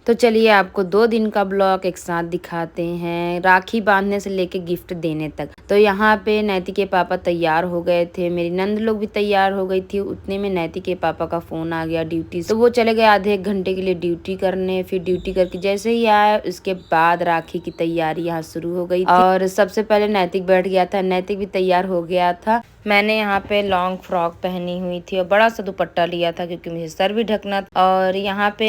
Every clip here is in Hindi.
तो चलिए आपको 2 दिन का ब्लॉग एक साथ दिखाते हैं, राखी बांधने से लेके गिफ्ट देने तक। तो यहाँ पे नैति के पापा तैयार हो गए थे, मेरी नंद लोग भी तैयार हो गई थी। उतने में नैति के पापा का फोन आ गया ड्यूटी से, तो वो चले गए आधे 1 घंटे के लिए ड्यूटी करने। फिर ड्यूटी करके जैसे ही आया उसके बाद राखी की तैयारी यहाँ शुरू हो गई थी। और सबसे पहले नैतिक बैठ गया था, नैतिक भी तैयार हो गया था। मैंने यहाँ पे लॉन्ग फ्रॉक पहनी हुई थी और बड़ा सा दुपट्टा लिया था क्योंकि मुझे सर भी ढकना था। और यहाँ पे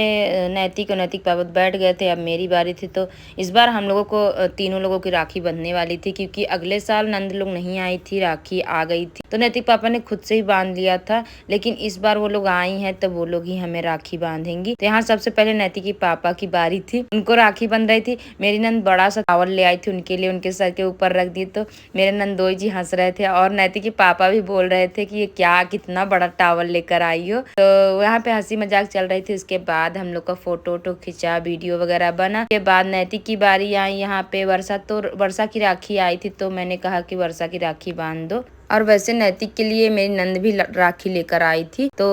नैतिक और नैतिक पापा बैठ गए थे, अब मेरी बारी थी। तो इस बार हम लोगों को तीनों लोगों की राखी बंधने वाली थी क्योंकि अगले साल नंद लोग नहीं आई थी, राखी आ गई थी। तो नैतिक पापा ने खुद से ही बांध लिया था, लेकिन इस बार वो लोग आई हैं तो वो लोग ही हमें राखी बांधेंगी। तो यहाँ सबसे पहले नैतिक की पापा की बारी थी, उनको राखी बंध रही थी। मेरी नंद बड़ा सा टावल ले आई थी उनके लिए, उनके सर के ऊपर रख दी। तो मेरे नंदोई जी हंस रहे थे और नैतिक के पापा भी बोल रहे थे कि ये क्या कितना बड़ा टावल लेकर आई हो। तो यहाँ पे हंसी मजाक चल रही थी। उसके बाद हम लोग का फोटो वोटो खिंचा, वीडियो वगैरह बना। के बाद नैतिक की बारी आई। यहाँ पे वर्षा की राखी आई थी, तो मैंने कहा कि वर्षा की राखी बांध दो। और वैसे नैतिक के लिए मेरी नंद भी राखी लेकर आई थी, तो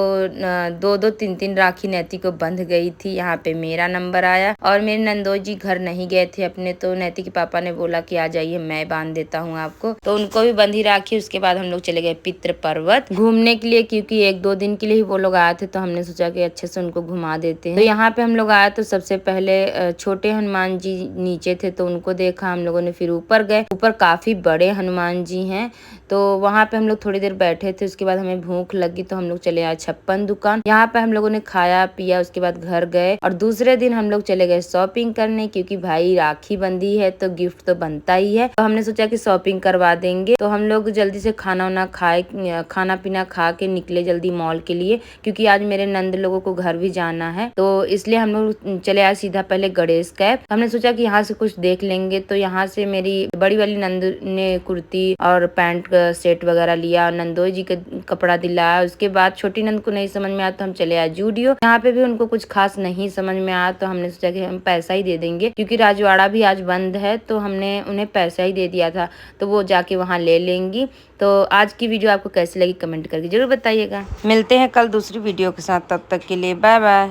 2-2 3-3 राखी नैतिक को बंध गई थी। यहाँ पे मेरा नंबर आया और मेरे नंदोई जी घर नहीं गए थे अपने, तो नैतिक के पापा ने बोला कि आ जाइए मैं बांध देता हूँ आपको। तो उनको भी बंधी राखी। उसके बाद हम लोग चले गए पितृ पर्वत घूमने के लिए, क्योंकि 1-2 दिन के लिए ही वो लोग आए थे, तो हमने सोचा कि अच्छे से उनको घुमा देते हैं। तो यहाँ पे हम लोग आए तो सबसे पहले छोटे हनुमान जी नीचे थे, तो उनको देखा हम लोगों ने। फिर ऊपर गए, ऊपर काफी बड़े हनुमान जी हैं, तो वहाँ पे हम लोग थोड़ी देर बैठे थे। उसके बाद हमें भूख लगी तो हम लोग चले आए 56 दुकान। यहाँ पे हम लोगों ने खाया पिया, उसके बाद घर गए। और दूसरे दिन हम लोग चले गए शॉपिंग करने, क्योंकि भाई राखी बंधी है तो गिफ्ट तो बनता ही है। तो हमने सोचा कि शॉपिंग करवा देंगे। तो हम लोग जल्दी से खाना पीना खा के निकले जल्दी मॉल के लिए, क्योंकि आज मेरे नंद लोगों को घर भी जाना है। तो इसलिए हम लोग चले आए सीधा पहले गणेश कैप। हमने सोचा कि यहाँ से कुछ देख लेंगे। तो यहाँ से मेरी बड़ी वाली नंद ने कुर्ती और पैंट सेट वगैरह लिया, नंदोई जी का कपड़ा दिलाया। उसके बाद छोटी नंद को नहीं समझ में आया तो हम चले आए जूडियो। यहाँ पे भी उनको कुछ खास नहीं समझ में आया, तो हमने सोचा कि हम पैसा ही दे देंगे, क्योंकि राजवाड़ा भी आज बंद है, तो हमने उन्हें पैसा ही दे दिया था, तो वो जाके वहाँ ले लेंगी। तो आज की वीडियो आपको कैसी लगी कमेंट करके जरूर बताइएगा। मिलते हैं कल दूसरी वीडियो के साथ, तब तक के लिए बाय बाय।